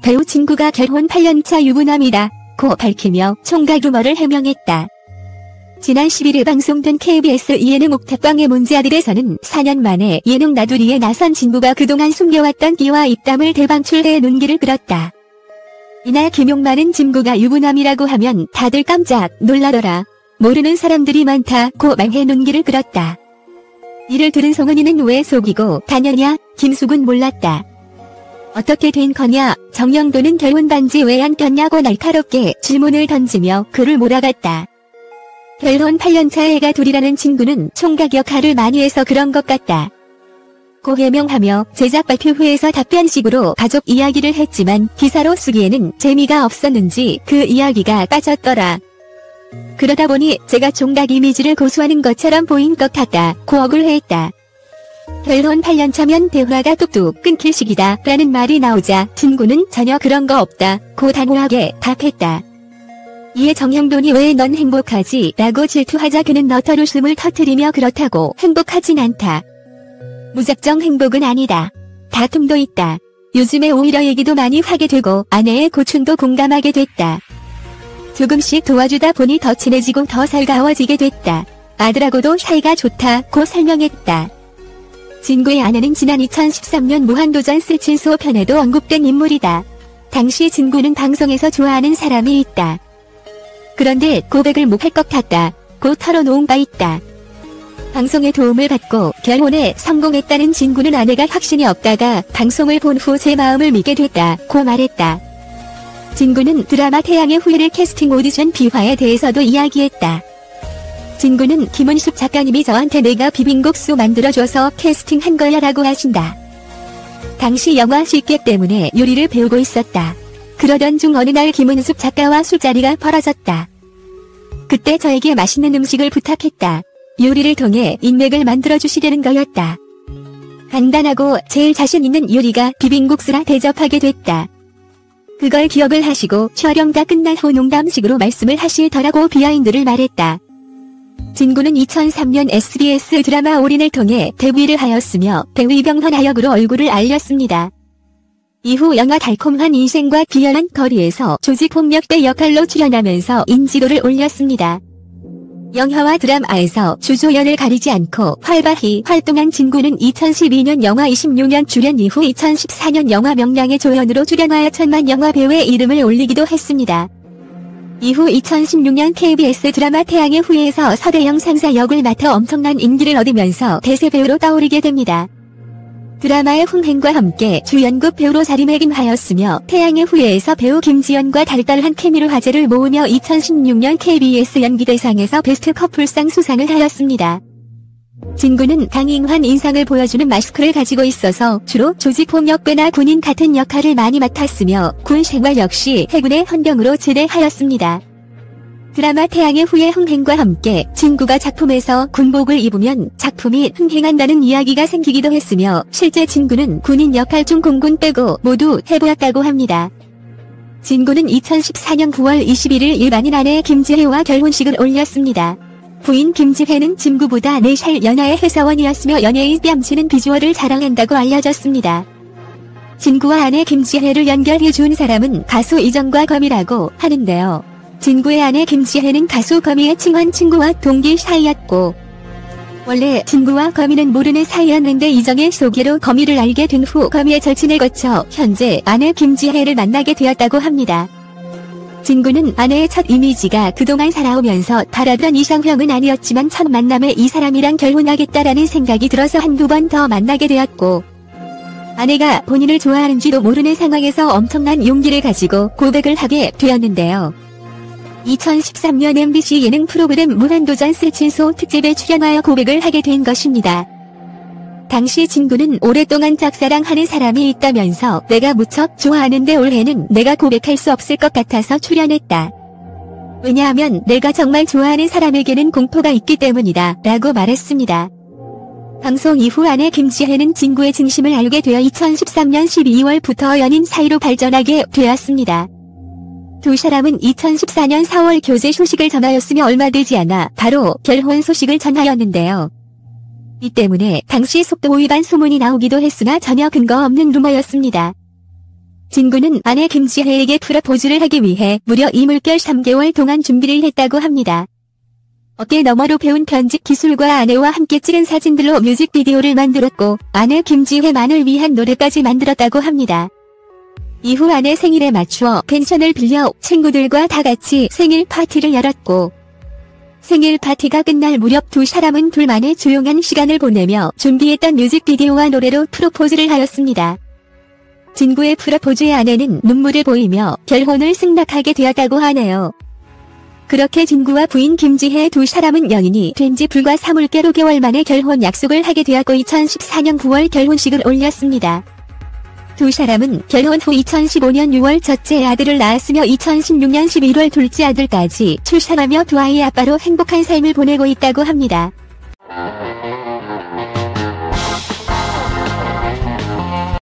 배우 진구가 결혼 8년차 유부남이다 고 밝히며 총각 루머를 해명했다. 지난 11일 방송된 KBS 예능 옥탑방의 문제아들에서는 4년 만에 예능 나두리에 나선 진구가 그동안 숨겨왔던 끼와 입담을 대방출해 눈길을 끌었다. 이날 김용만은 진구가 유부남이라고 하면 다들 깜짝 놀라더라. 모르는 사람들이 많다고 말해 눈길을 끌었다. 이를 들은 송은이는 왜 속이고 다녔냐? 김숙은 몰랐다. 어떻게 된 거냐? 정영도는 결혼 반지 왜 안 꼈냐고 날카롭게 질문을 던지며 그를 몰아갔다. 결혼 8년차 애가 둘이라는 친구는 총각 역할을 많이 해서 그런 것 같다 고 해명하며 제작 발표회에서 답변식으로 가족 이야기를 했지만 기사로 쓰기에는 재미가 없었는지 그 이야기가 빠졌더라. 그러다 보니 제가 총각 이미지를 고수하는 것처럼 보인 것 같다 고 억울해했다. 결혼 8년차면 대화가 뚝뚝 끊길 시기다 라는 말이 나오자 진구는 전혀 그런 거 없다 고 단호하게 답했다. 이에 정형돈이 왜 넌 행복하지? 라고 질투하자 그는 너털 웃음을 터뜨리며 그렇다고 행복하진 않다. 무작정 행복은 아니다. 다툼도 있다. 요즘에 오히려 얘기도 많이 하게 되고 아내의 고충도 공감하게 됐다. 조금씩 도와주다 보니 더 친해지고 더 살가워지게 됐다. 아들하고도 사이가 좋다고 설명했다. 진구의 아내는 지난 2013년 무한도전 쓸친소 편에도 언급된 인물이다. 당시 진구는 방송에서 좋아하는 사람이 있다. 그런데 고백을 못할 것 같다 고 털어놓은 바 있다. 방송의 도움을 받고 결혼에 성공했다는 진구는 아내가 확신이 없다가 방송을 본 후 제 마음을 믿게 됐다 고 말했다. 진구는 드라마 태양의 후예를 캐스팅 오디션 비화에 대해서도 이야기했다. 진구는 김은숙 작가님이 저한테 내가 비빔국수 만들어줘서 캐스팅한 거야 라고 하신다. 당시 영화 식객 때문에 요리를 배우고 있었다. 그러던 중 어느 날 김은숙 작가와 술자리가 벌어졌다. 그때 저에게 맛있는 음식을 부탁했다. 요리를 통해 인맥을 만들어주시려는 거였다. 간단하고 제일 자신 있는 요리가 비빔국수라 대접하게 됐다. 그걸 기억을 하시고 촬영 다 끝난 후 농담식으로 말씀을 하시더라고 비하인드를 말했다. 진구는 2003년 SBS 드라마 올인을 통해 데뷔를 하였으며 배우 이병헌 하역으로 얼굴을 알렸습니다. 이후 영화 달콤한 인생과 비열한 거리에서 조직폭력배 역할로 출연하면서 인지도를 올렸습니다. 영화와 드라마에서 주조연을 가리지 않고 활발히 활동한 진구는 2012년 영화 26년 출연 이후 2014년 영화 명량의 조연으로 출연하여 천만 영화 배우의 이름을 올리기도 했습니다. 이후 2016년 KBS 드라마 태양의 후예에서 서대영 상사 역을 맡아 엄청난 인기를 얻으면서 대세 배우로 떠오르게 됩니다. 드라마의 흥행과 함께 주연급 배우로 자리매김하였으며 태양의 후예에서 배우 김지연과 달달한 케미로 화제를 모으며 2016년 KBS 연기대상에서 베스트 커플상 수상을 하였습니다. 진구는 강인한 인상을 보여주는 마스크를 가지고 있어서 주로 조직폭력배나 군인 같은 역할을 많이 맡았으며 군 생활 역시 해군의 헌병으로 제대하였습니다. 드라마 태양의 후예 흥행과 함께 진구가 작품에서 군복을 입으면 작품이 흥행한다는 이야기가 생기기도 했으며 실제 진구는 군인 역할 중 공군 빼고 모두 해보았다고 합니다. 진구는 2014년 9월 21일 일반인 아내 김지혜와 결혼식을 올렸습니다. 부인 김지혜는 진구보다 4살 연하의 회사원이었으며 연예인 뺨치는 비주얼을 자랑한다고 알려졌습니다. 진구와 아내 김지혜를 연결해준 사람은 가수 이정과 거미라고 하는데요. 진구의 아내 김지혜는 가수 거미의 친한 친구와 동기 사이였고 원래 진구와 거미는 모르는 사이였는데 이정의 소개로 거미를 알게 된 후 거미의 절친을 거쳐 현재 아내 김지혜를 만나게 되었다고 합니다. 진구는 아내의 첫 이미지가 그동안 살아오면서 바라던 이상형은 아니었지만 첫 만남에 이 사람이랑 결혼하겠다라는 생각이 들어서 한두 번 더 만나게 되었고 아내가 본인을 좋아하는지도 모르는 상황에서 엄청난 용기를 가지고 고백을 하게 되었는데요. 2013년 MBC 예능 프로그램 무한도전 쓸친소 특집에 출연하여 고백을 하게 된 것입니다. 당시 진구는 오랫동안 짝사랑하는 사람이 있다면서 내가 무척 좋아하는데 올해는 내가 고백할 수 없을 것 같아서 출연했다. 왜냐하면 내가 정말 좋아하는 사람에게는 공포가 있기 때문이다 라고 말했습니다. 방송 이후 아내 김지혜는 진구의 진심을 알게 되어 2013년 12월부터 연인 사이로 발전하게 되었습니다. 두 사람은 2014년 4월 교제 소식을 전하였으며 얼마 되지 않아 바로 결혼 소식을 전하였는데요. 이 때문에 당시 속도 위반 소문이 나오기도 했으나 전혀 근거 없는 루머였습니다. 진구는 아내 김지혜에게 프로포즈를 하기 위해 무려 이물결 3개월 동안 준비를 했다고 합니다. 어깨 너머로 배운 편집 기술과 아내와 함께 찍은 사진들로 뮤직비디오를 만들었고 아내 김지혜만을 위한 노래까지 만들었다고 합니다. 이후 아내 생일에 맞추어 펜션을 빌려 친구들과 다 같이 생일 파티를 열었고 생일 파티가 끝날 무렵 두 사람은 둘만의 조용한 시간을 보내며 준비했던 뮤직비디오와 노래로 프로포즈를 하였습니다. 진구의 프로포즈에 아내는 눈물을 보이며 결혼을 승낙하게 되었다고 하네요. 그렇게 진구와 부인 김지혜 두 사람은 연인이 된 지 불과 3개월 만에 결혼 약속을 하게 되었고 2014년 9월 결혼식을 올렸습니다. 두 사람은 결혼 후 2015년 6월 첫째 아들을 낳았으며 2016년 11월 둘째 아들까지 출산하며 두 아이의 아빠로 행복한 삶을 보내고 있다고 합니다.